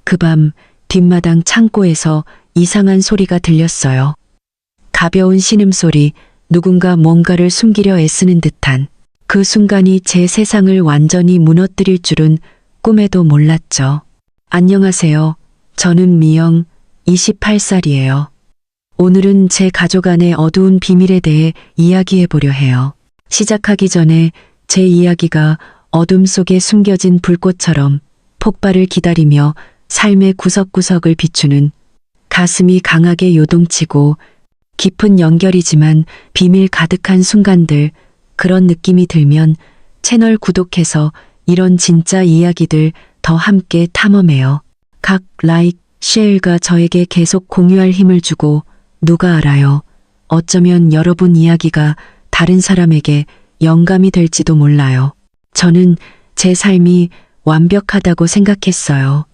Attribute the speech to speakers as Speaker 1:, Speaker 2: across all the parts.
Speaker 1: 그 밤 뒷마당 창고에서 이상한 소리가 들렸어요. 가벼운 신음소리, 누군가 뭔가를 숨기려 애쓰는 듯한. 그 순간이 제 세상을 완전히 무너뜨릴 줄은 꿈에도 몰랐죠. 안녕하세요. 저는 미영, 28살이에요. 오늘은 제 가족 안의 어두운 비밀에 대해 이야기해보려 해요. 시작하기 전에 제 이야기가 어둠 속에 숨겨진 불꽃처럼 폭발을 기다리며 삶의 구석구석을 비추는, 가슴이 강하게 요동치고 깊은 연결이지만 비밀 가득한 순간들, 그런 느낌이 들면 채널 구독해서 이런 진짜 이야기들 더 함께 탐험해요. 각 라이크, 쉐어가 저에게 계속 공유할 힘을 주고, 누가 알아요. 어쩌면 여러분 이야기가 다른 사람에게 영감이 될지도 몰라요. 저는 제 삶이 완벽하다고 생각했어요.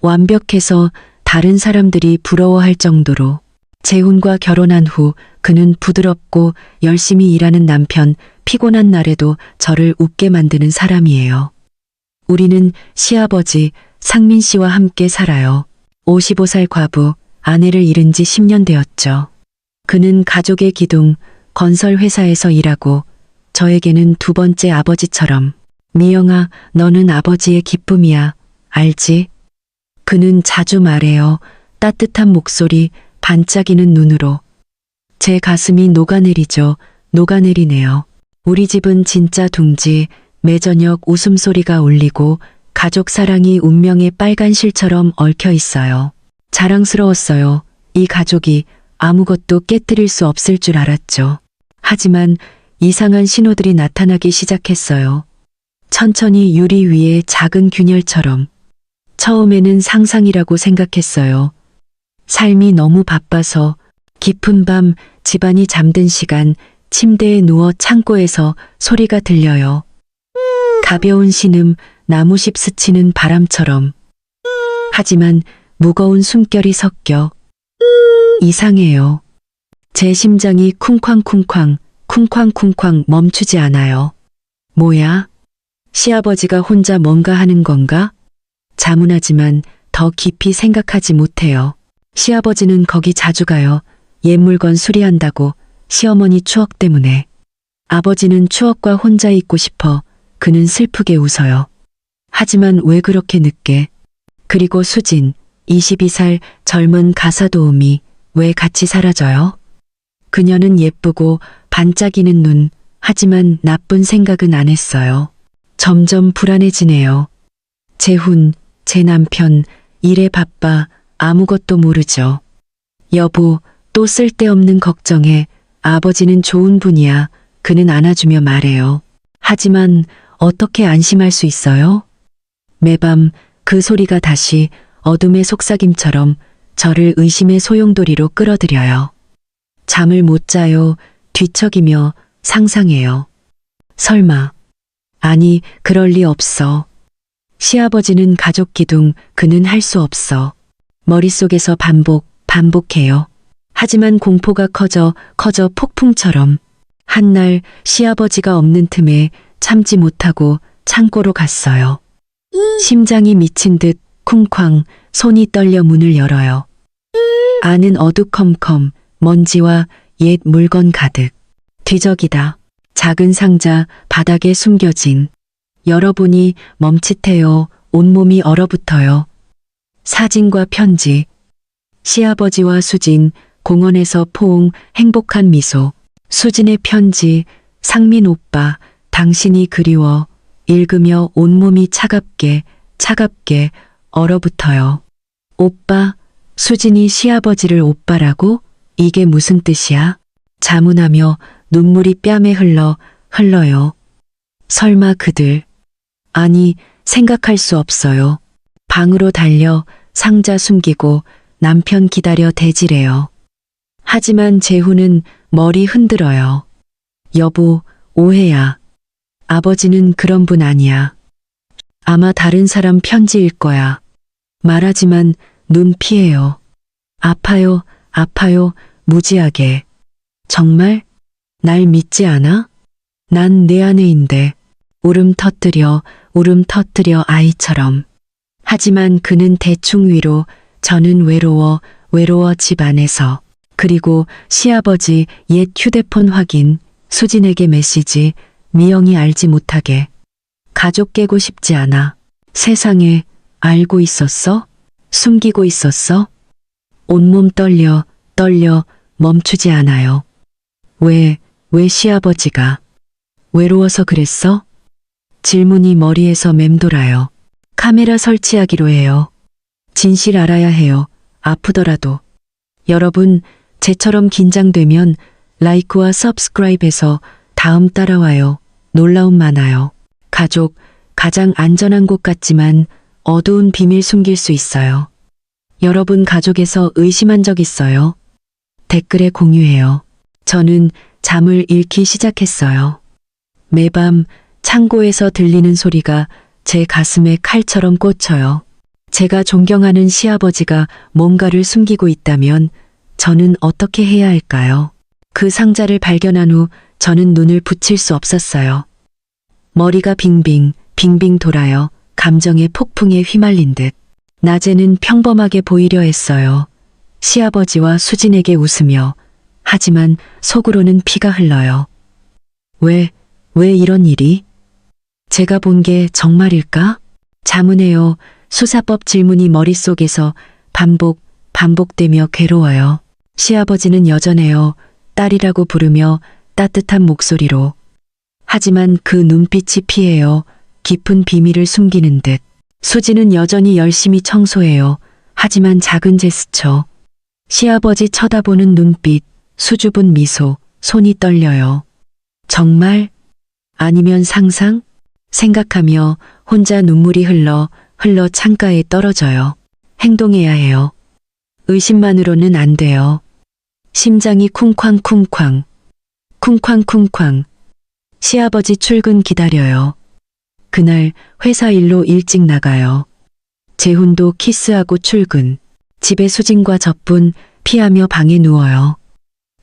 Speaker 1: 완벽해서 다른 사람들이 부러워할 정도로. 재훈과 결혼한 후 그는 부드럽고 열심히 일하는 남편, 피곤한 날에도 저를 웃게 만드는 사람이에요. 우리는 시아버지 상민 씨와 함께 살아요. 55살 과부, 아내를 잃은 지 10년 되었죠. 그는 가족의 기둥, 건설 회사에서 일하고 저에게는 두 번째 아버지처럼. 미영아, 너는 아버지의 기쁨이야. 알지? 그는 자주 말해요. 따뜻한 목소리, 반짝이는 눈으로. 제 가슴이 녹아내리죠. 녹아내리네요. 우리 집은 진짜 둥지, 매저녁 웃음소리가 울리고 가족 사랑이 운명의 빨간 실처럼 얽혀 있어요. 자랑스러웠어요. 이 가족이 아무것도 깨뜨릴 수 없을 줄 알았죠. 하지만 이상한 신호들이 나타나기 시작했어요. 천천히 유리 위에 작은 균열처럼. 처음에는 상상이라고 생각했어요. 삶이 너무 바빠서 깊은 밤, 집안이 잠든 시간, 침대에 누워 창고에서 소리가 들려요. 가벼운 신음, 나무십 스치는 바람처럼. 하지만 무거운 숨결이 섞여. 이상해요. 제 심장이 쿵쾅쿵쾅, 쿵쾅쿵쾅 멈추지 않아요. 뭐야? 시아버지가 혼자 뭔가 하는 건가? 자문하지만 더 깊이 생각하지 못해요. 시아버지는 거기 자주 가요. 옛 물건 수리한다고, 시어머니 추억 때문에. 아버지는 추억과 혼자 있고 싶어. 그는 슬프게 웃어요. 하지만 왜 그렇게 늦게? 그리고 수진, 22살 젊은 가사 도우미, 왜 같이 사라져요? 그녀는 예쁘고 반짝이는 눈, 하지만 나쁜 생각은 안 했어요. 점점 불안해지네요. 재훈, 제 남편, 일에 바빠 아무것도 모르죠. 여보, 또 쓸데없는 걱정해. 아버지는 좋은 분이야. 그는 안아주며 말해요. 하지만 어떻게 안심할 수 있어요? 매밤 그 소리가 다시 어둠의 속삭임처럼 저를 의심의 소용돌이로 끌어들여요. 잠을 못 자요. 뒤척이며 상상해요. 설마. 아니, 그럴 리 없어. 시아버지는 가족 기둥, 그는 할 수 없어. 머릿속에서 반복해요. 하지만 공포가 커져 폭풍처럼. 한날 시아버지가 없는 틈에 참지 못하고 창고로 갔어요. 심장이 미친 듯 쿵쾅, 손이 떨려 문을 열어요. 안은 어두컴컴, 먼지와 옛 물건 가득. 뒤적이다. 작은 상자 바닥에 숨겨진. 열어보니 멈칫해요. 온몸이 얼어붙어요. 사진과 편지. 시아버지와 수진, 공원에서 포옹, 행복한 미소. 수진의 편지, 상민 오빠, 당신이 그리워. 읽으며 온몸이 차갑게 얼어붙어요. 오빠, 수진이 시아버지를 오빠라고? 이게 무슨 뜻이야? 자문하며 눈물이 뺨에 흘러요. 설마 그들. 아니, 생각할 수 없어요. 방으로 달려 상자 숨기고 남편 기다려 대질해요. 하지만 재훈은 머리 흔들어요. 여보, 오해야. 아버지는 그런 분 아니야. 아마 다른 사람 편지일 거야. 말하지만 눈 피해요. 아파요, 무지하게. 정말? 날 믿지 않아? 난 내 아내인데. 울음 터뜨려 아이처럼. 하지만 그는 대충 위로, 저는 외로워, 외로워 집 안에서. 그리고 시아버지 옛 휴대폰 확인, 수진에게 메시지, 미영이 알지 못하게. 가족 깨고 싶지 않아. 세상에, 알고 있었어? 숨기고 있었어? 온몸 떨려 멈추지 않아요. 왜 시아버지가? 외로워서 그랬어? 질문이 머리에서 맴돌아요. 카메라 설치하기로 해요. 진실 알아야 해요. 아프더라도. 여러분, 제처럼 긴장되면 라이크와 서브스크라입해서 다음 따라와요. 놀라움 많아요. 가족, 가장 안전한 곳 같지만 어두운 비밀 숨길 수 있어요. 여러분 가족에서 의심한 적 있어요? 댓글에 공유해요. 저는 잠을 잃기 시작했어요. 매밤 창고에서 들리는 소리가 제 가슴에 칼처럼 꽂혀요. 제가 존경하는 시아버지가 뭔가를 숨기고 있다면 저는 어떻게 해야 할까요? 그 상자를 발견한 후 저는 눈을 붙일 수 없었어요. 머리가 빙빙 돌아요. 감정의 폭풍에 휘말린 듯. 낮에는 평범하게 보이려 했어요. 시아버지와 수진에게 웃으며. 하지만 속으로는 피가 흘러요. 왜 이런 일이? 제가 본 게 정말일까? 자문해요. 수사법 질문이 머릿속에서 반복되며 괴로워요. 시아버지는 여전해요. 딸이라고 부르며 따뜻한 목소리로. 하지만 그 눈빛이 피해요. 깊은 비밀을 숨기는 듯. 수지는 여전히 열심히 청소해요. 하지만 작은 제스처. 시아버지 쳐다보는 눈빛, 수줍은 미소, 손이 떨려요. 정말? 아니면 상상? 생각하며 혼자 눈물이 흘러 창가에 떨어져요. 행동해야 해요. 의심만으로는 안 돼요. 심장이 쿵쾅쿵쾅. 시아버지 출근 기다려요. 그날 회사 일로 일찍 나가요. 재훈도 키스하고 출근. 집에 수진과 저뿐 피하며 방에 누워요.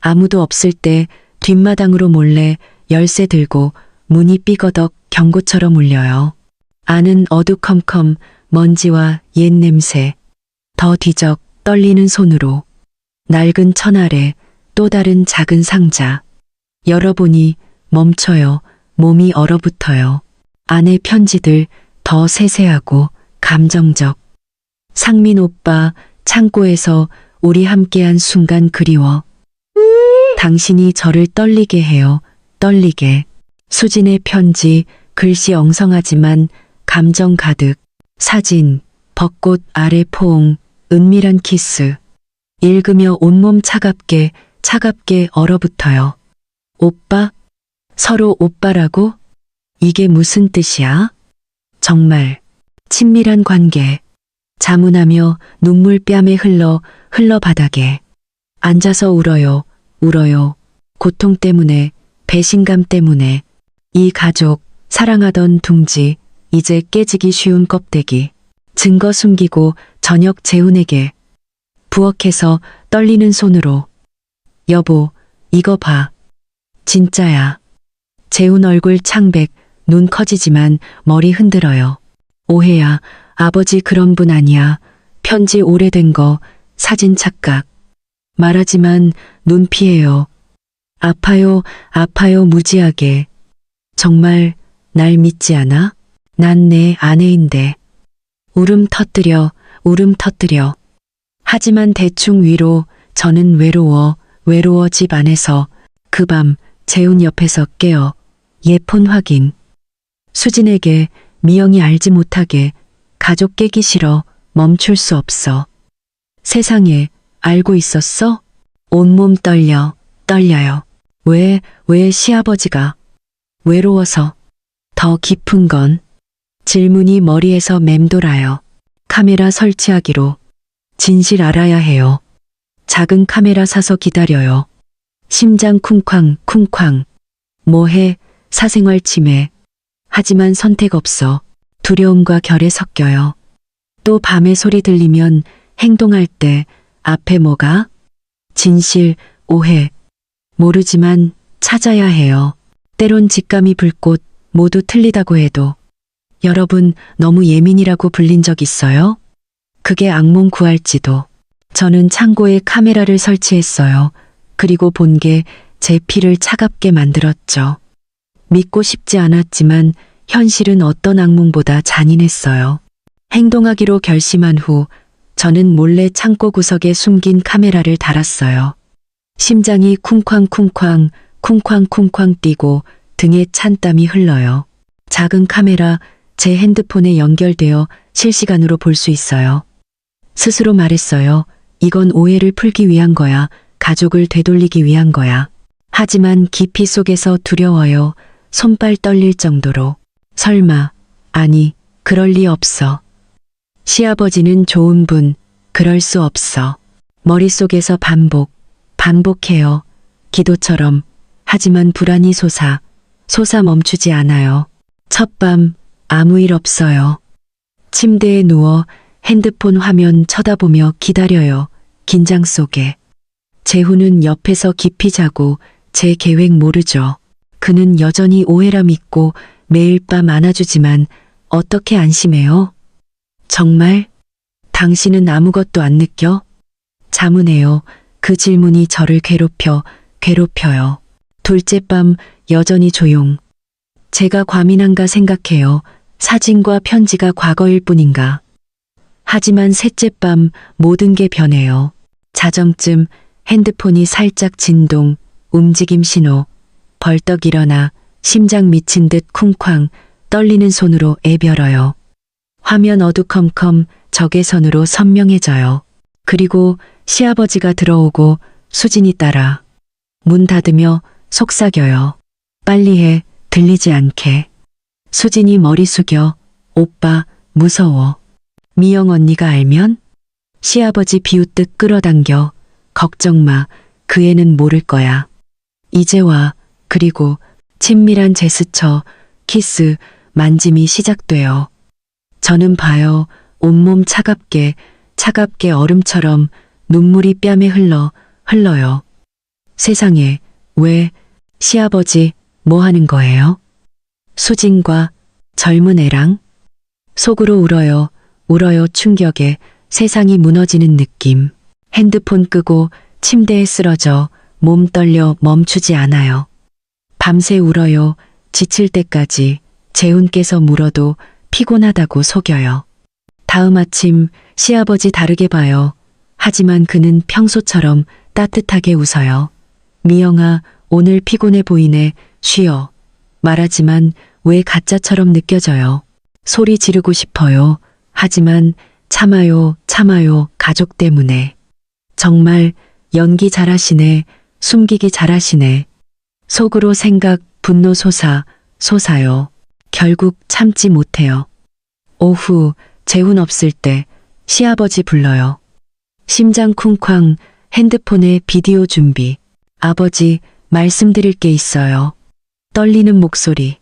Speaker 1: 아무도 없을 때 뒷마당으로 몰래 열쇠 들고 문이 삐거덕 경고처럼 울려요. 안은 어두컴컴 먼지와 옛 냄새. 더 뒤적 떨리는 손으로. 낡은 천 아래 또 다른 작은 상자. 열어보니 멈춰요. 몸이 얼어붙어요. 안의 편지들 더 세세하고 감정적. 상민 오빠, 창고에서 우리 함께한 순간 그리워. 당신이 저를 떨리게 해요. 떨리게. 수진의 편지, 글씨 엉성하지만 감정 가득. 사진, 벚꽃 아래 포옹, 은밀한 키스. 읽으며 온몸 차갑게 얼어붙어요. 오빠? 서로 오빠라고? 이게 무슨 뜻이야? 정말 친밀한 관계. 자문하며 눈물 뺨에 흘러 바닥에. 앉아서 울어요. 고통 때문에, 배신감 때문에. 이 가족, 사랑하던 둥지, 이제 깨지기 쉬운 껍데기. 증거 숨기고 저녁 재훈에게. 부엌에서 떨리는 손으로. 여보, 이거 봐. 진짜야. 재훈 얼굴 창백, 눈 커지지만 머리 흔들어요. 오해야. 아버지 그런 분 아니야. 편지 오래된 거, 사진 착각. 말하지만 눈 피해요. 아파요 무지하게. 정말 날 믿지 않아? 난 내 아내인데. 울음 터뜨려. 하지만 대충 위로, 저는 외로워 집 안에서. 그 밤 재훈 옆에서 깨어 예폰 확인. 수진에게 미영이 알지 못하게. 가족 깨기 싫어. 멈출 수 없어. 세상에, 알고 있었어? 온몸 떨려요. 왜 시아버지가? 외로워서. 더 깊은 건? 질문이 머리에서 맴돌아요. 카메라 설치하기로. 진실 알아야 해요. 작은 카메라 사서 기다려요. 심장 쿵쾅. 뭐해? 사생활 침해. 하지만 선택 없어. 두려움과 결에 섞여요. 또 밤에 소리 들리면 행동할 때 앞에 뭐가? 진실, 오해. 모르지만 찾아야 해요. 때론 직감이 불꽃, 모두 틀리다고 해도. 여러분 너무 예민이라고 불린 적 있어요? 그게 악몽 구할지도. 저는 창고에 카메라를 설치했어요. 그리고 본 게 제 피를 차갑게 만들었죠. 믿고 싶지 않았지만 현실은 어떤 악몽보다 잔인했어요. 행동하기로 결심한 후 저는 몰래 창고 구석에 숨긴 카메라를 달았어요. 심장이 쿵쾅쿵쾅 쿵쾅쿵쾅 뛰고 등에 찬 땀이 흘러요. 작은 카메라 제 핸드폰에 연결되어 실시간으로 볼 수 있어요. 스스로 말했어요. 이건 오해를 풀기 위한 거야. 가족을 되돌리기 위한 거야. 하지만 깊이 속에서 두려워요. 손발 떨릴 정도로. 설마, 아니, 그럴 리 없어. 시아버지는 좋은 분, 그럴 수 없어. 머릿속에서 반복해요. 기도처럼. 하지만 불안이 솟아 멈추지 않아요. 첫밤, 아무 일 없어요. 침대에 누워 핸드폰 화면 쳐다보며 기다려요. 긴장 속에. 재훈은 옆에서 깊이 자고 제 계획 모르죠. 그는 여전히 오해라 믿고 매일 밤 안아주지만 어떻게 안심해요? 정말? 당신은 아무것도 안 느껴? 자문해요. 그 질문이 저를 괴롭혀요. 둘째 밤 여전히 조용. 제가 과민한가 생각해요. 사진과 편지가 과거일 뿐인가. 하지만 셋째 밤 모든 게 변해요. 자정쯤 핸드폰이 살짝 진동, 움직임 신호. 벌떡 일어나 심장 미친 듯 쿵쾅 떨리는 손으로 앱 열어요. 화면 어두컴컴 적외선으로 선명해져요. 그리고 시아버지가 들어오고 수진이 따라. 문 닫으며 속삭여요. 빨리 해, 들리지 않게. 수진이 머리 숙여. 오빠, 무서워. 미영 언니가 알면? 시아버지 비웃듯 끌어당겨. 걱정 마, 그 애는 모를 거야. 이제 와. 그리고 친밀한 제스처, 키스, 만짐이 시작돼요. 저는 봐요. 온몸 차갑게 얼음처럼 눈물이 뺨에 흘러요. 세상에, 왜, 시아버지, 뭐 하는 거예요? 수진과 젊은 애랑? 속으로 울어요 충격에 세상이 무너지는 느낌. 핸드폰 끄고 침대에 쓰러져 몸 떨려 멈추지 않아요. 밤새 울어요. 지칠 때까지. 재훈께서 물어도 피곤하다고 속여요. 다음 아침 시아버지 다르게 봐요. 하지만 그는 평소처럼 따뜻하게 웃어요. 미영아, 오늘 피곤해 보이네. 쉬어. 말하지만 왜 가짜처럼 느껴져요. 소리 지르고 싶어요. 하지만 참아요. 가족 때문에. 정말 연기 잘하시네. 숨기기 잘하시네. 속으로 생각, 분노 솟아요. 결국 참지 못해요. 오후 재훈 없을 때 시아버지 불러요. 심장 쿵쾅, 핸드폰에 비디오 준비. 아버지, 말씀드릴 게 있어요. 떨리는 목소리.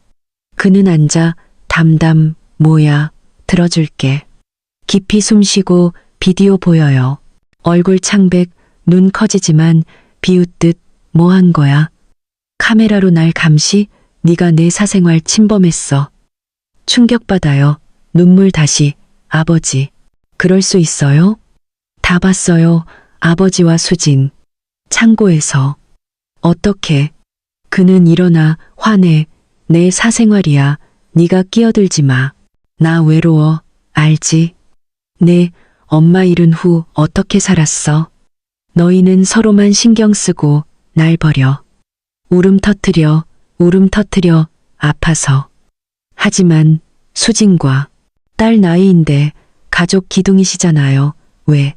Speaker 1: 그는 앉아 담담, 뭐야, 들어줄게. 깊이 숨쉬고 비디오 보여요. 얼굴 창백, 눈 커지지만 비웃듯 뭐 한 거야? 카메라로 날 감시? 네가 내 사생활 침범했어. 충격받아요. 눈물 다시. 아버지. 그럴 수 있어요? 다 봤어요. 아버지와 수진. 창고에서. 어떻게? 그는 일어나 화내. 내 사생활이야. 네가 끼어들지 마. 나 외로워. 알지? 내 엄마 잃은 후 어떻게 살았어? 너희는 서로만 신경 쓰고 날 버려. 울음 터뜨려 아파서. 하지만 수진과 딸 나이인데 가족 기둥이시잖아요. 왜?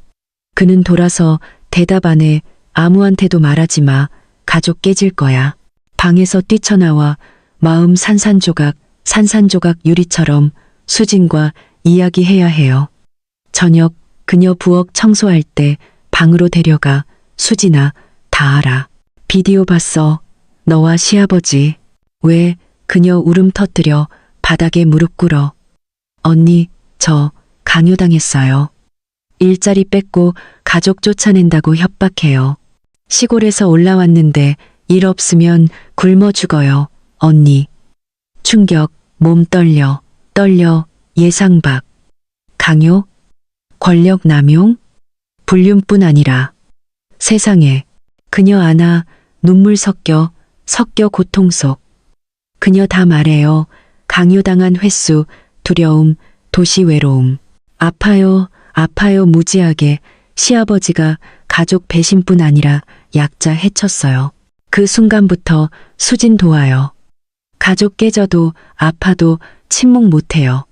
Speaker 1: 그는 돌아서 대답 안 해. 아무한테도 말하지 마. 가족 깨질 거야. 방에서 뛰쳐나와 마음 산산조각 유리처럼 수진과 이야기해야 해요. 저녁 그녀 부엌 청소할 때 방으로 데려가. 수진아, 다 알아. 비디오 봤어. 너와 시아버지. 왜? 그녀 울음 터뜨려 바닥에 무릎 꿇어. 언니, 저 강요당했어요. 일자리 뺏고 가족 쫓아낸다고 협박해요. 시골에서 올라왔는데 일 없으면 굶어 죽어요. 언니. 충격, 몸 떨려. 떨려, 예상 밖. 강요? 권력 남용? 불륜뿐 아니라 세상에 그녀 안아 눈물 섞여 고통 속. 그녀 다 말해요. 강요당한 횟수, 두려움, 도시 외로움. 아파요, 아파요 무지하게. 시아버지가 가족 배신뿐 아니라 약자 해쳤어요. 그 순간부터 수진 도와요. 가족 깨져도 아파도 침묵 못해요.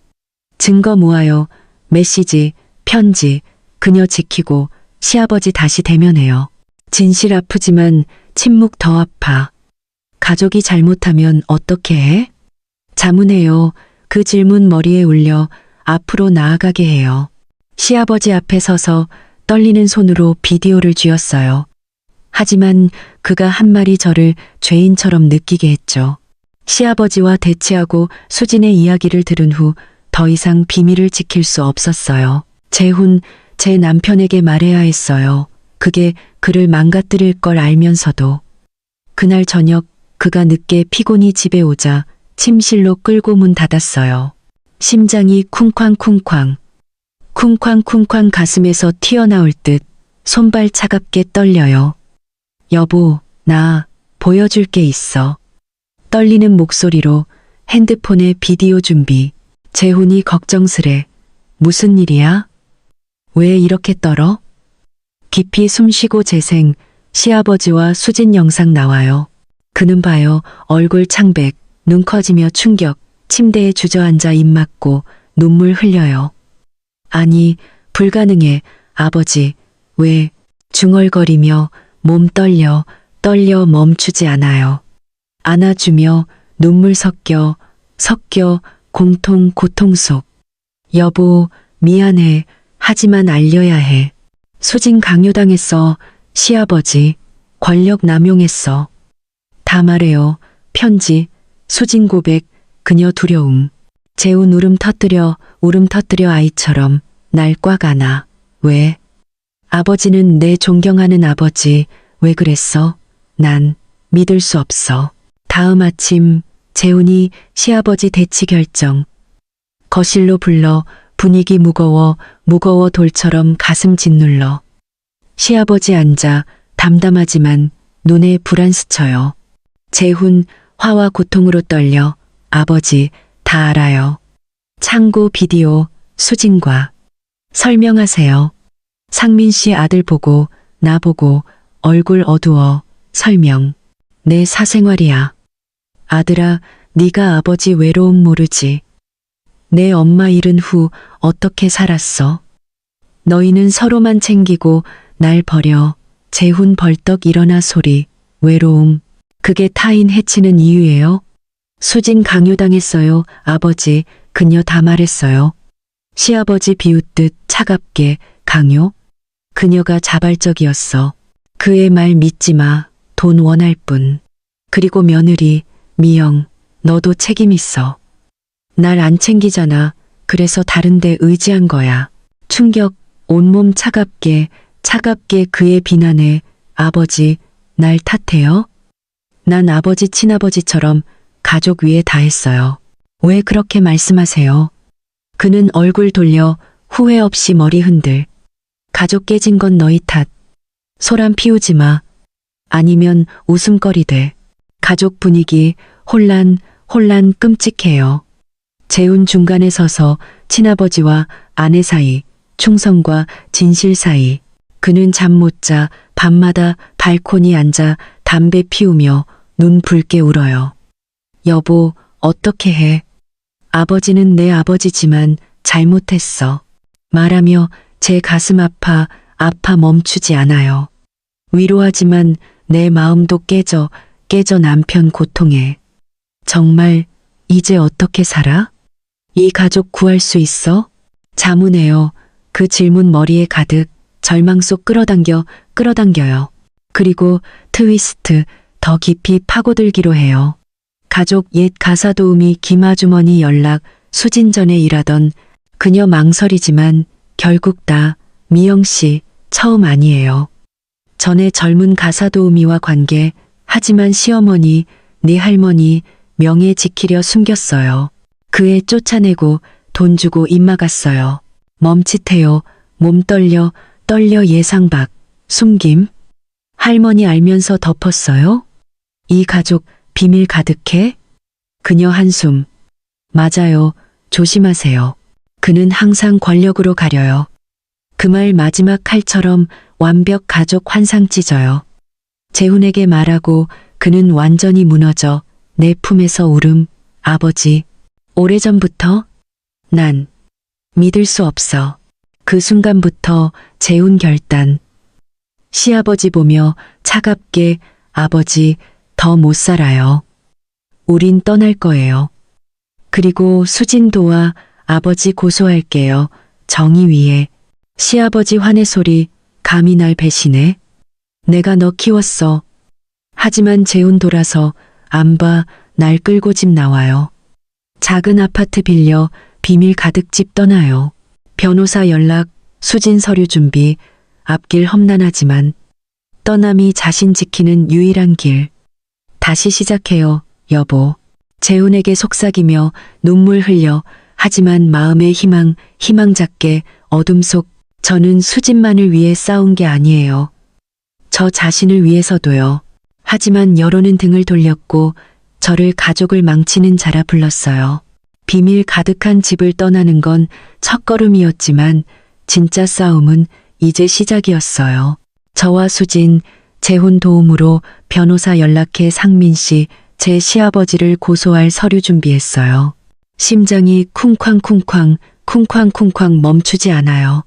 Speaker 1: 증거 모아요. 메시지, 편지, 그녀 지키고 시아버지 다시 대면해요. 진실 아프지만 침묵 더 아파. 가족이 잘못하면 어떻게 해? 자문해요. 그 질문 머리에 울려 앞으로 나아가게 해요. 시아버지 앞에 서서 떨리는 손으로 비디오를 쥐었어요. 하지만 그가 한 말이 저를 죄인처럼 느끼게 했죠. 시아버지와 대치하고 수진의 이야기를 들은 후 더 이상 비밀을 지킬 수 없었어요. 재훈, 제 남편에게 말해야 했어요. 그게 그를 망가뜨릴 걸 알면서도. 그날 저녁 그가 늦게 피곤히 집에 오자 침실로 끌고 문 닫았어요. 심장이 쿵쾅쿵쾅. 쿵쾅쿵쾅 가슴에서 튀어나올 듯 손발 차갑게 떨려요. 여보, 나 보여줄 게 있어. 떨리는 목소리로 핸드폰에 비디오 준비. 재훈이 걱정스레. 무슨 일이야? 왜 이렇게 떨어? 깊이 숨쉬고 재생. 시아버지와 수진 영상 나와요. 그는 봐요. 얼굴 창백, 눈 커지며 충격. 침대에 주저앉아 입 막고 눈물 흘려요. 아니, 불가능해. 아버지, 왜? 중얼거리며 몸 떨려 멈추지 않아요. 안아주며 눈물 섞여 고통 속. 여보, 미안해. 하지만 알려야 해. 수진 강요당했어. 시아버지, 권력 남용했어. 다 말해요. 편지, 수진 고백, 그녀 두려움. 재훈 울음 터뜨려 아이처럼 날 꽉 안아. 왜? 아버지는 내 존경하는 아버지. 왜 그랬어? 난 믿을 수 없어. 다음 아침 재훈이 시아버지 대치 결정. 거실로 불러 분위기 무거워 돌처럼 가슴 짓눌러. 시아버지 앉아 담담하지만 눈에 불안 스쳐요. 재훈 화와 고통으로 떨려. 아버지 다 알아요. 창고 비디오 수진과 설명하세요. 상민 씨 아들 보고 나 보고 얼굴 어두워. 설명. 내 사생활이야. 아들아, 네가 아버지 외로움 모르지. 내 엄마 잃은 후 어떻게 살았어? 너희는 서로만 챙기고 날 버려. 재훈 벌떡 일어나 소리. 외로움. 그게 타인 해치는 이유예요? 수진 강요당했어요. 아버지, 그녀 다 말했어요. 시아버지 비웃듯 차갑게. 강요? 그녀가 자발적이었어. 그의 말 믿지 마. 돈 원할 뿐. 그리고 며느리, 미영, 너도 책임 있어. 날 안 챙기잖아. 그래서 다른 데 의지한 거야. 충격, 온몸 차갑게 그의 비난에. 아버지, 날 탓해요? 난 아버지 친아버지처럼 가족 위에 다 했어요. 왜 그렇게 말씀하세요? 그는 얼굴 돌려 후회 없이 머리 흔들. 가족 깨진 건 너희 탓. 소란 피우지 마. 아니면 웃음거리 돼. 가족 분위기 혼란 끔찍해요. 재훈 중간에 서서 친아버지와 아내 사이, 충성과 진실 사이. 그는 잠 못 자 밤마다 발코니 앉아 담배 피우며 눈 붉게 울어요. 여보, 어떻게 해? 아버지는 내 아버지지만 잘못했어. 말하며 제 가슴 아파 멈추지 않아요. 위로하지만 내 마음도 깨져 남편 고통에. 정말 이제 어떻게 살아? 이 가족 구할 수 있어? 자문해요. 그 질문 머리에 가득. 절망 속 끌어당겨요. 그리고 트위스트, 더 깊이 파고들기로 해요. 가족 옛 가사 도우미 김아주머니 연락. 수진 전에 일하던. 그녀 망설이지만 결국 다 미영 씨 처음 아니에요. 전에 젊은 가사 도우미와 관계. 하지만 시어머니, 네 할머니 명예 지키려 숨겼어요. 그 애 쫓아내고 돈 주고 입 막았어요. 멈칫해요. 몸 떨려 예상 밖. 숨김. 할머니 알면서 덮었어요? 이 가족 비밀 가득해? 그녀 한숨. 맞아요. 조심하세요. 그는 항상 권력으로 가려요. 그 말 마지막 칼처럼 완벽 가족 환상 찢어요. 재훈에게 말하고 그는 완전히 무너져 내 품에서 울음. 아버지. 오래전부터 난 믿을 수 없어. 그 순간부터 재훈 결단. 시아버지 보며 차갑게 아버지 더 못 살아요. 우린 떠날 거예요. 그리고 수진도와 아버지 고소할게요. 정의 위에. 시아버지 환의 소리 감히 날 배신해? 내가 너 키웠어. 하지만 재훈 돌아서 안 봐. 날 끌고 집 나와요. 작은 아파트 빌려 비밀 가득 집 떠나요. 변호사 연락, 수진 서류 준비, 앞길 험난하지만 떠남이 자신 지키는 유일한 길. 다시 시작해요, 여보. 재훈에게 속삭이며 눈물 흘려 하지만 마음의 희망 작게 어둠 속 저는 수진만을 위해 싸운 게 아니에요. 저 자신을 위해서도요. 하지만 여론은 등을 돌렸고 저를 가족을 망치는 자라 불렀어요. 비밀 가득한 집을 떠나는 건 첫걸음이었지만 진짜 싸움은 이제 시작이었어요. 저와 수진, 재훈 도움으로 변호사 연락해 상민 씨, 제 시아버지를 고소할 서류 준비했어요. 심장이 쿵쾅쿵쾅 멈추지 않아요.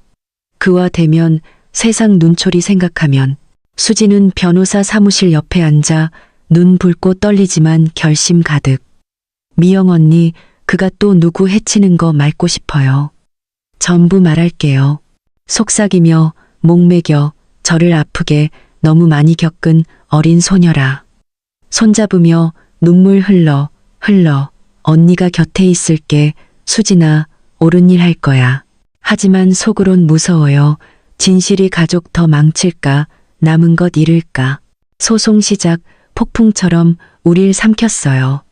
Speaker 1: 그와 대면 세상 눈초리 생각하면 수진은 변호사 사무실 옆에 앉아 눈 붉고 떨리지만 결심 가득. 미영 언니, 그가 또 누구 해치는 거 맑고 싶어요. 전부 말할게요. 속삭이며 목매겨 저를 아프게 너무 많이 겪은 어린 소녀라. 손잡으며 눈물 흘러 언니가 곁에 있을게. 수진아, 옳은 일 할 거야. 하지만 속으론 무서워요. 진실이 가족 더 망칠까? 남은 것 잃을까? 소송 시작 폭풍처럼 우릴 삼켰어요.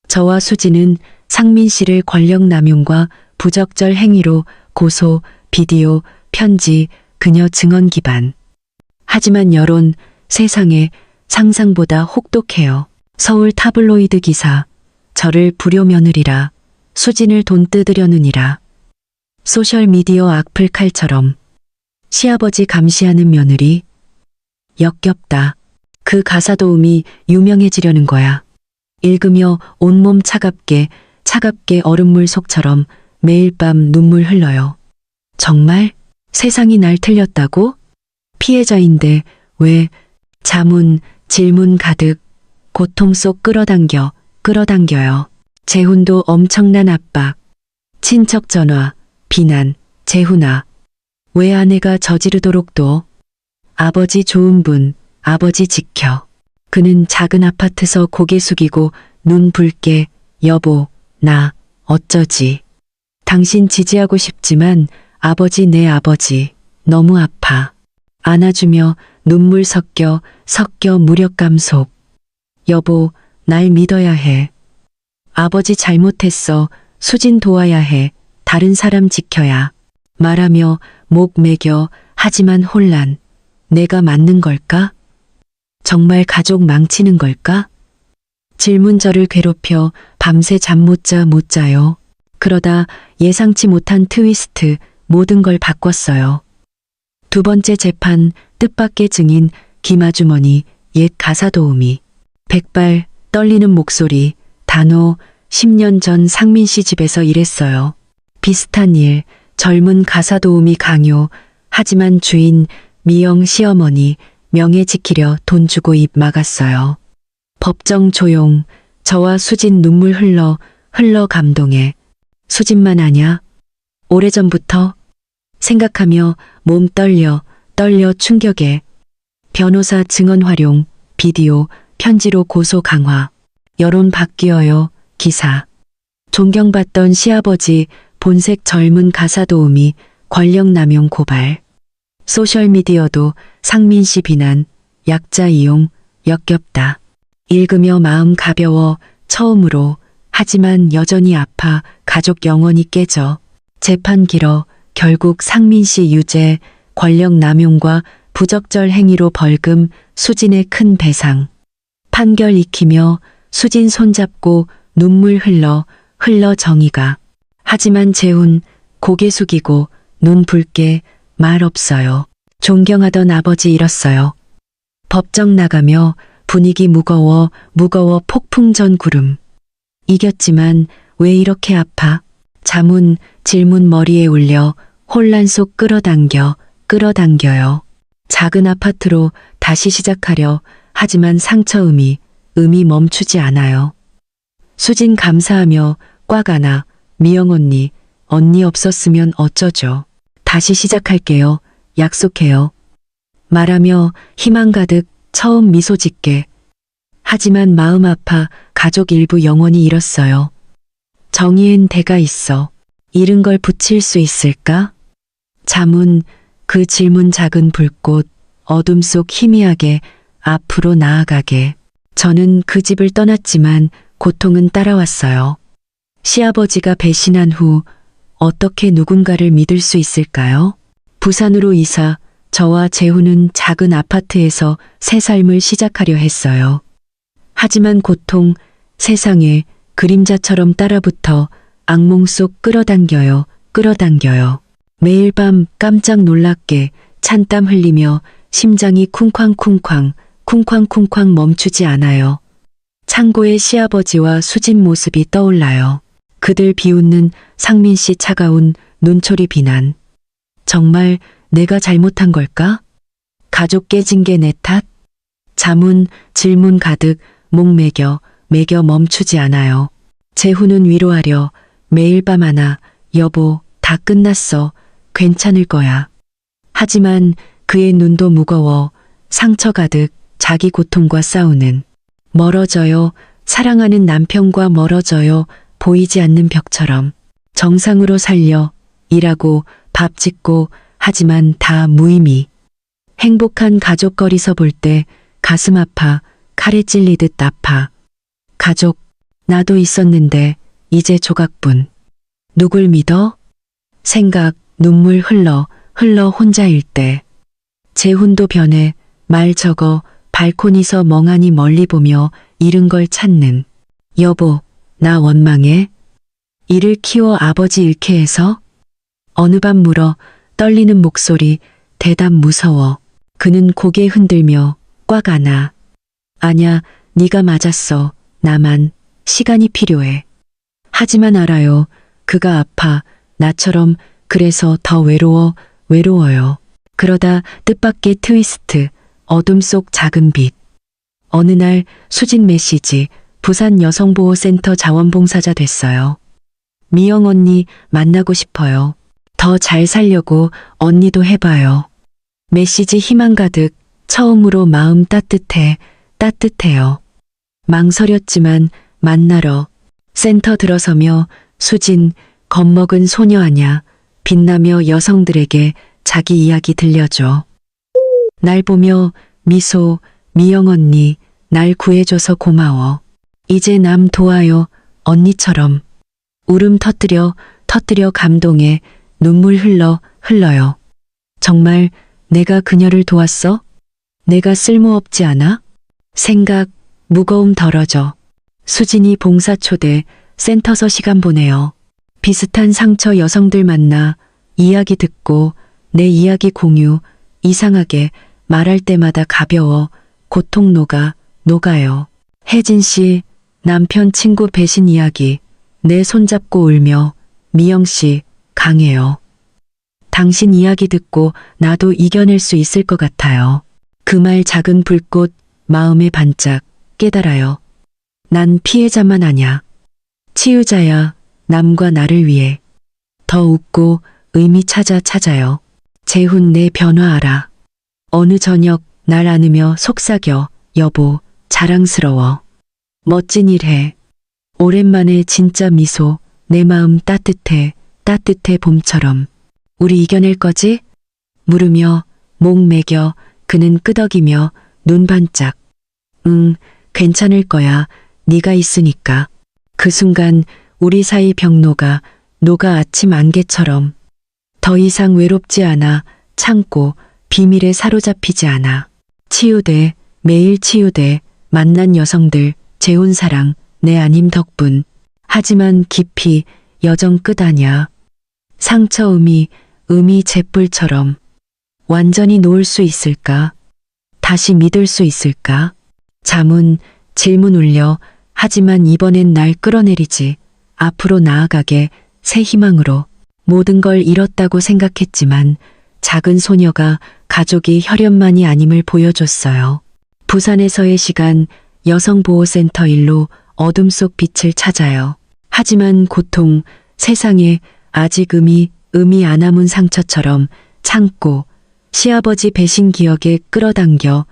Speaker 1: 저와 수진은 상민 씨를 권력 남용과 부적절 행위로 고소, 비디오, 편지, 그녀 증언 기반. 하지만 여론, 세상에 상상보다 혹독해요. 서울 타블로이드 기사, 저를 불효 며느리라, 수진을 돈 뜯으려느니라. 소셜미디어 악플 칼처럼 시아버지 감시하는 며느리. 역겹다. 그 가사 도움이 유명해지려는 거야. 읽으며 온몸 차갑게 얼음물 속처럼 매일 밤 눈물 흘러요. 정말? 세상이 날 틀렸다고? 피해자인데 왜? 자문, 질문 가득, 고통 속 끌어당겨요. 재훈도 엄청난 압박. 친척 전화, 비난, 재훈아. 왜 아내가 저지르도록 도? 아버지 좋은 분, 아버지 지켜. 그는 작은 아파트서 고개 숙이고 눈 붉게, 여보, 나, 어쩌지. 당신 지지하고 싶지만 아버지 내 아버지, 너무 아파. 안아주며 눈물 섞여 무력감 속. 여보, 날 믿어야 해. 아버지 잘못했어. 수진 도와야 해. 다른 사람 지켜야. 말하며 목 매겨 하지만 혼란. 내가 맞는 걸까? 정말 가족 망치는 걸까? 질문 저를 괴롭혀 밤새 잠 못 자요. 그러다 예상치 못한 트위스트, 모든 걸 바꿨어요. 두 번째 재판, 뜻밖의 증인, 김아주머니, 옛 가사 도우미. 백발, 떨리는 목소리, 단호, 10년 전 상민 씨 집에서 일했어요. 비슷한 일, 젊은 가사 도우미 강요, 하지만 주인, 미영 시어머니, 명예 지키려 돈 주고 입 막았어요. 법정 조용, 저와 수진 눈물 흘러 감동해. 수진만 아냐? 오래전부터? 생각하며 몸 떨려 충격에. 변호사 증언 활용, 비디오, 편지로 고소 강화. 여론 바뀌어요, 기사. 존경받던 시아버지, 본색 젊은 가사 도우미, 권력 남용 고발. 소셜미디어도 상민 씨 비난, 약자 이용, 역겹다. 읽으며 마음 가벼워 처음으로 하지만 여전히 아파 가족 영원히 깨져. 재판 길어 결국 상민 씨 유죄, 권력 남용과 부적절 행위로 벌금, 수진의 큰 배상. 판결 익히며 수진 손잡고 눈물 흘러 정의가. 하지만 재훈 고개 숙이고 눈 붉게 말 없어요. 존경하던 아버지 잃었어요. 법정 나가며 분위기 무거워 폭풍 전 구름. 이겼지만 왜 이렇게 아파? 자문, 질문 머리에 울려 혼란 속 끌어당겨요. 작은 아파트로 다시 시작하려 하지만 상처 음이 멈추지 않아요. 수진 감사하며 꽉 안아 미영 언니 없었으면 어쩌죠. 다시 시작할게요. 약속해요. 말하며 희망 가득 처음 미소 짓게. 하지만 마음 아파 가족 일부 영원히 잃었어요. 정의엔 대가 있어. 잃은 걸 붙일 수 있을까? 자문, 그 질문 작은 불꽃, 어둠 속 희미하게 앞으로 나아가게. 저는 그 집을 떠났지만 고통은 따라왔어요. 시아버지가 배신한 후 어떻게 누군가를 믿을 수 있을까요? 부산으로 이사, 저와 재훈은 작은 아파트에서 새 삶을 시작하려 했어요. 하지만 고통, 세상에 그림자처럼 따라붙어 악몽 속 끌어당겨요. 매일 밤 깜짝 놀랍게 찬땀 흘리며 심장이 쿵쾅쿵쾅 멈추지 않아요. 창고에 시아버지와 수진 모습이 떠올라요. 그들 비웃는 상민 씨 차가운 눈초리 비난. 정말 내가 잘못한 걸까? 가족 깨진 게 내 탓? 자문, 질문 가득 목 매겨 멈추지 않아요. 재훈은 위로하려 매일 밤 하나, 여보, 다 끝났어. 괜찮을 거야. 하지만 그의 눈도 무거워 상처 가득 자기 고통과 싸우는. 멀어져요. 사랑하는 남편과 멀어져요. 보이지 않는 벽처럼. 정상으로 살려 일하고 밥 짓고 하지만 다 무의미. 행복한 가족거리서 볼 때 가슴 아파 칼에 찔리듯 아파. 가족, 나도 있었는데 이제 조각분. 누굴 믿어? 생각, 눈물 흘러 혼자일 때. 재훈도 변해 말 적어 발코니서 멍하니 멀리 보며 잃은 걸 찾는. 여보, 나 원망해? 이를 키워 아버지 잃게 해서? 어느 밤 물어 떨리는 목소리, 대답 무서워. 그는 고개 흔들며 꽉 안아. 아냐, 네가 맞았어. 나만 시간이 필요해. 하지만 알아요. 그가 아파. 나처럼. 그래서 더 외로워요. 그러다 뜻밖의 트위스트, 어둠 속 작은 빛. 어느 날 수진 메시지, 부산 여성보호센터 자원봉사자 됐어요. 미영 언니 만나고 싶어요. 더 잘 살려고 언니도 해봐요. 메시지 희망 가득, 처음으로 마음 따뜻해요. 망설였지만 만나러 센터 들어서며 수진, 겁먹은 소녀 아냐, 빛나며 여성들에게 자기 이야기 들려줘. 날 보며 미소, 미영 언니, 날 구해줘서 고마워. 이제 남 도와요, 언니처럼. 울음 터뜨려 감동에 눈물 흘러요. 정말 내가 그녀를 도왔어? 내가 쓸모없지 않아? 생각, 무거움 덜어져. 수진이 봉사 초대, 센터서 시간 보내요. 비슷한 상처 여성들 만나 이야기 듣고 내 이야기 공유. 이상하게 말할 때마다 가벼워 고통 녹아요. 혜진 씨, 남편 친구 배신 이야기. 내 손잡고 울며. 미영 씨, 강해요. 당신 이야기 듣고 나도 이겨낼 수 있을 것 같아요. 그 말 작은 불꽃, 마음에 반짝 깨달아요. 난 피해자만 아냐. 치유자야. 남과 나를 위해. 더 웃고 의미 찾아요. 재훈 내 변화 알아. 어느 저녁 날 안으며 속삭여. 여보, 자랑스러워. 멋진 일 해. 오랜만에 진짜 미소. 내 마음 따뜻해 봄처럼. 우리 이겨낼 거지? 물으며 목 매겨. 그는 끄덕이며 눈 반짝. 응, 괜찮을 거야. 네가 있으니까. 그 순간 우리 사이 벽로가 녹아 아침 안개처럼 더 이상 외롭지 않아 참고 비밀에 사로잡히지 않아. 치유돼, 매일 치유돼, 만난 여성들, 재혼 사랑, 내 아님 덕분. 하지만 깊이 여정 끝 아냐. 상처 음이 잿불처럼 완전히 놓을 수 있을까? 다시 믿을 수 있을까? 잠은 질문 울려. 하지만 이번엔 날 끌어내리지. 앞으로 나아가게 새 희망으로. 모든 걸 잃었다고 생각했지만 작은 소녀가 가족이 혈연만이 아님을 보여줬어요. 부산에서의 시간, 여성보호센터 일로 어둠 속 빛을 찾아요. 하지만 고통, 세상에 아직 음이 안 아문 상처처럼 참고 시아버지 배신 기억에 끌어당겨요.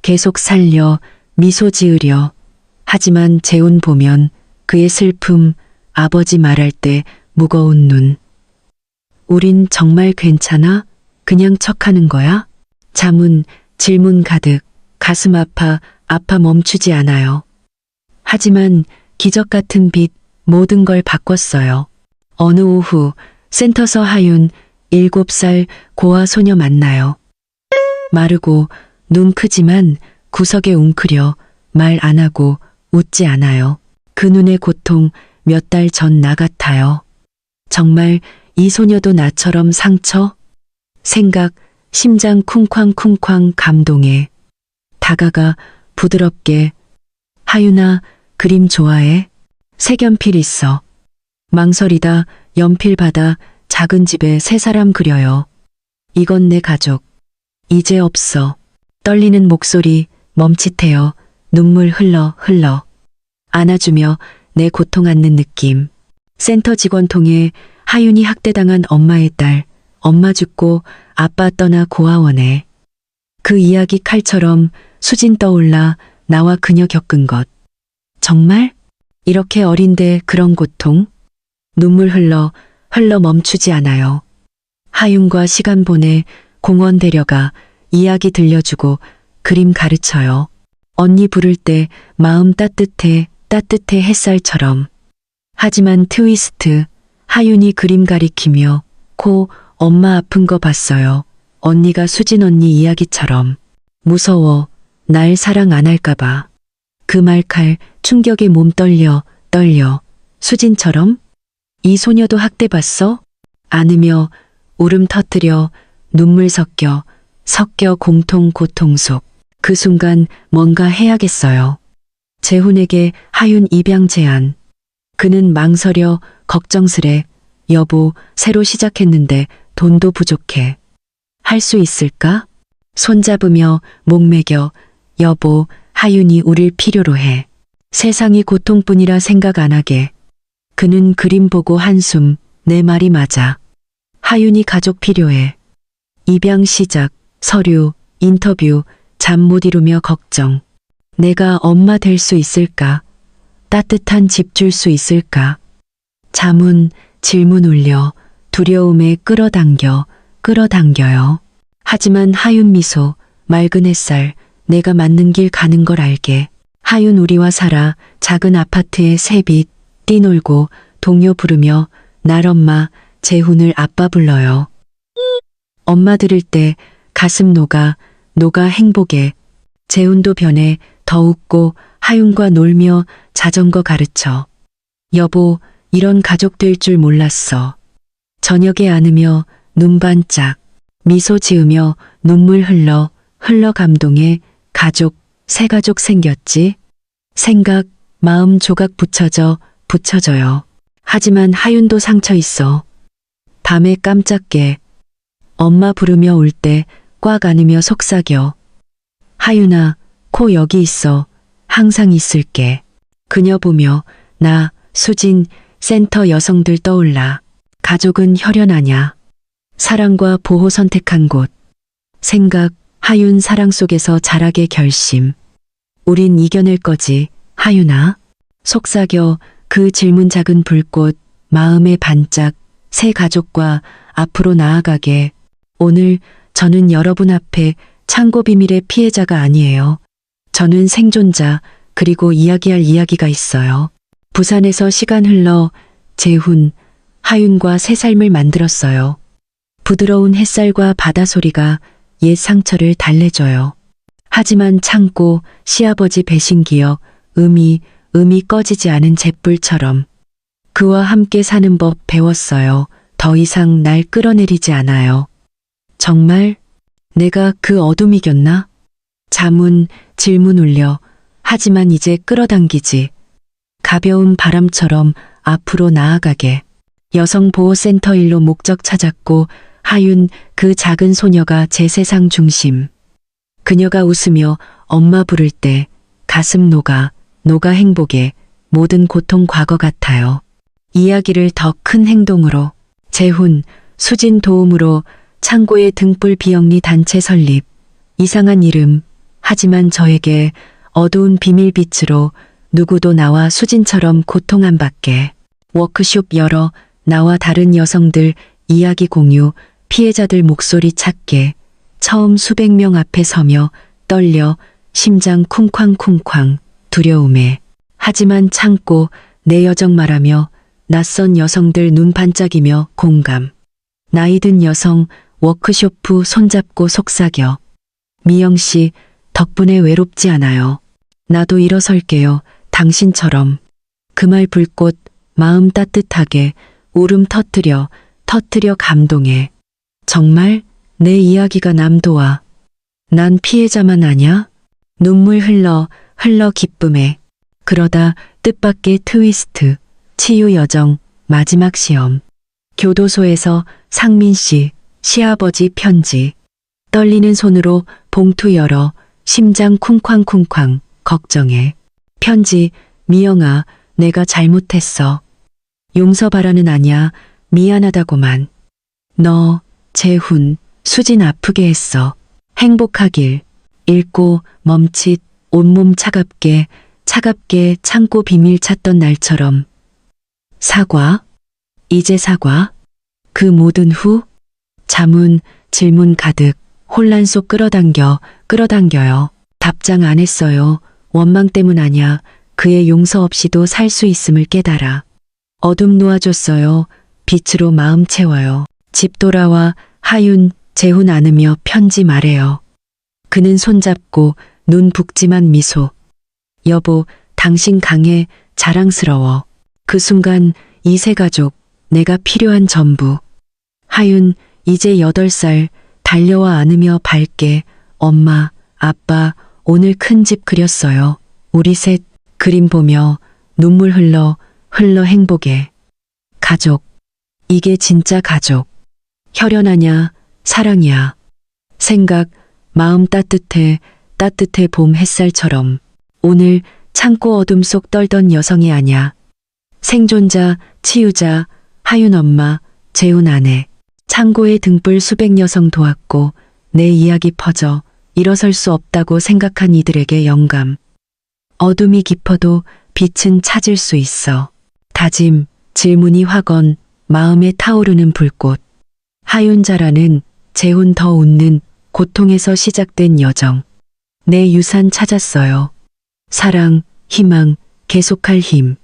Speaker 1: 계속 살려, 미소 지으려. 하지만 재혼 보면 그의 슬픔, 아버지 말할 때 무거운 눈. 우린 정말 괜찮아? 그냥 척하는 거야? 잠은 질문 가득, 가슴 아파 멈추지 않아요. 하지만 기적 같은 빛, 모든 걸 바꿨어요. 어느 오후 센터서 하윤 7살 고아 소녀 만나요. 마르고 눈 크지만 구석에 웅크려 말 안 하고 웃지 않아요. 그 눈의 고통 몇 달 전 나 같아요. 정말 이 소녀도 나처럼 상처? 생각, 심장 쿵쾅쿵쾅 감동해. 다가가 부드럽게. 하윤아, 그림 좋아해? 색연필 있어. 망설이다 연필 받아 작은 집에 세 사람 그려요. 이건 내 가족. 이제 없어. 떨리는 목소리 멈칫해요. 눈물 흘러. 안아주며 내 고통 안는 느낌. 센터 직원 통해 하윤이 학대당한 엄마의 딸. 엄마 죽고 아빠 떠나 고아원에. 그 이야기 칼처럼 수진 떠올라. 나와 그녀 겪은 것. 정말? 이렇게 어린데 그런 고통? 눈물 흘러 멈추지 않아요. 하윤과 시간 보내 공원 데려가 이야기 들려주고 그림 가르쳐요. 언니 부를 때 마음 따뜻해 햇살처럼. 하지만 트위스트, 하윤이 그림 가리키며 코 엄마 아픈 거 봤어요. 언니가 수진 언니 이야기처럼. 무서워. 날 사랑 안 할까봐. 그 말칼 충격에 몸 떨려. 수진처럼? 이 소녀도 학대받어? 안으며 울음 터뜨려 눈물 섞여 공통 고통 속. 그 순간 뭔가 해야겠어요. 재훈에게 하윤 입양 제안. 그는 망설여 걱정스레. 여보, 새로 시작했는데 돈도 부족해. 할 수 있을까? 손잡으며 목매겨. 여보, 하윤이 우릴 필요로 해. 세상이 고통뿐이라 생각 안 하게. 그는 그림 보고 한숨. 내 말이 맞아. 하윤이 가족 필요해. 입양 시작, 서류, 인터뷰, 잠 못 이루며 걱정. 내가 엄마 될 수 있을까? 따뜻한 집 줄 수 있을까? 자문, 질문 울려 두려움에 끌어당겨요. 하지만 하윤 미소, 맑은 햇살, 내가 맞는 길 가는 걸 알게. 하윤 우리와 살아 작은 아파트에 새빛 뛰놀고 동요 부르며 날 엄마, 재훈을 아빠 불러요. 엄마 들을 때 가슴 녹아 행복에. 재훈도 변해 더 웃고 하윤과 놀며 자전거 가르쳐. 여보, 이런 가족 될 줄 몰랐어. 저녁에 안으며 눈 반짝, 미소 지으며 눈물 흘러 감동해. 가족, 새 가족 생겼지? 생각, 마음 조각 붙여져요. 하지만 하윤도 상처 있어. 밤에 깜짝 깨. 엄마 부르며 울 때 꽉 안으며 속삭여. 하윤아, 코 여기 있어. 항상 있을게. 그녀 보며 나, 수진, 센터 여성들 떠올라. 가족은 혈연 아냐. 사랑과 보호 선택한 곳. 생각, 하윤 사랑 속에서 자라게 결심. 우린 이겨낼 거지, 하윤아. 속삭여 그 질문 작은 불꽃, 마음의 반짝, 새 가족과 앞으로 나아가게. 오늘 저는 여러분 앞에 창고 비밀의 피해자가 아니에요. 저는 생존자, 그리고 이야기할 이야기가 있어요. 부산에서 시간 흘러 재훈, 하윤과 새 삶을 만들었어요. 부드러운 햇살과 바다 소리가 옛 상처를 달래줘요. 하지만 참고 시아버지 배신 기억, 음이 꺼지지 않은 잿불처럼. 그와 함께 사는 법 배웠어요. 더 이상 날 끌어내리지 않아요. 정말 내가 그 어둠 이겼나? 자문, 질문 울려. 하지만 이제 끌어당기지. 가벼운 바람처럼 앞으로 나아가게. 여성보호센터 일로 목적 찾았고 하윤 그 작은 소녀가 제 세상 중심. 그녀가 웃으며 엄마 부를 때 가슴 녹아 행복에 모든 고통 과거 같아요. 이야기를 더 큰 행동으로. 재훈, 수진 도움으로 창고에 등불 비영리 단체 설립. 이상한 이름. 하지만 저에게 어두운 비밀빛으로 누구도 나와 수진처럼 고통 안 받게. 워크숍 열어 나와 다른 여성들 이야기 공유, 피해자들 목소리 찾게. 처음 수백 명 앞에 서며 떨려 심장 쿵쾅쿵쾅 두려움에. 하지만 참고 내 여정 말하며 낯선 여성들 눈 반짝이며 공감. 나이 든 여성 워크숍 후 손잡고 속삭여. 미영 씨 덕분에 외롭지 않아요. 나도 일어설게요. 당신처럼. 그 말 불꽃 마음 따뜻하게 울음 터뜨려 감동해. 정말 내 이야기가 남도와. 난 피해자만 아냐? 눈물 흘러 기쁨에. 그러다 뜻밖의 트위스트. 치유 여정 마지막 시험. 교도소에서 상민 씨 시아버지 편지. 떨리는 손으로 봉투 열어 심장 쿵쾅쿵쾅 걱정해. 편지. 미영아, 내가 잘못했어. 용서바라는 아냐. 미안하다고만. 너, 재훈, 수진 아프게 했어. 행복하길. 읽고 멈칫 온몸 차갑게 참고 비밀 찾던 날처럼. 사과? 이제 사과? 그 모든 후? 자문, 질문 가득 혼란 속 끌어당겨요. 답장 안 했어요. 원망 때문 아냐. 그의 용서 없이도 살 수 있음을 깨달아. 어둠 놓아줬어요. 빛으로 마음 채워요. 집 돌아와 하윤, 재훈 안으며 편지 말해요. 그는 손잡고 눈 붓지만 미소. 여보, 당신 강해, 자랑스러워. 그 순간 이 세 가족, 내가 필요한 전부. 하윤, 이제 8살, 달려와 안으며 밝게. 엄마, 아빠, 오늘 큰 집 그렸어요. 우리 셋, 그림 보며 눈물 흘러 행복에. 가족, 이게 진짜 가족. 혈연하냐, 사랑이야. 생각, 마음 따뜻해 봄 햇살처럼. 오늘 창고 어둠 속 떨던 여성이 아냐. 생존자, 치유자, 하윤 엄마, 재훈 아내. 창고에 등불 수백 여성 도왔고 내 이야기 퍼져 일어설 수 없다고 생각한 이들에게 영감. 어둠이 깊어도 빛은 찾을 수 있어. 다짐, 질문이 확언, 마음에 타오르는 불꽃. 하윤 잘하는, 재훈 더 웃는 고통에서 시작된 여정. 내 유산 찾았어요. 사랑, 희망, 계속할 힘.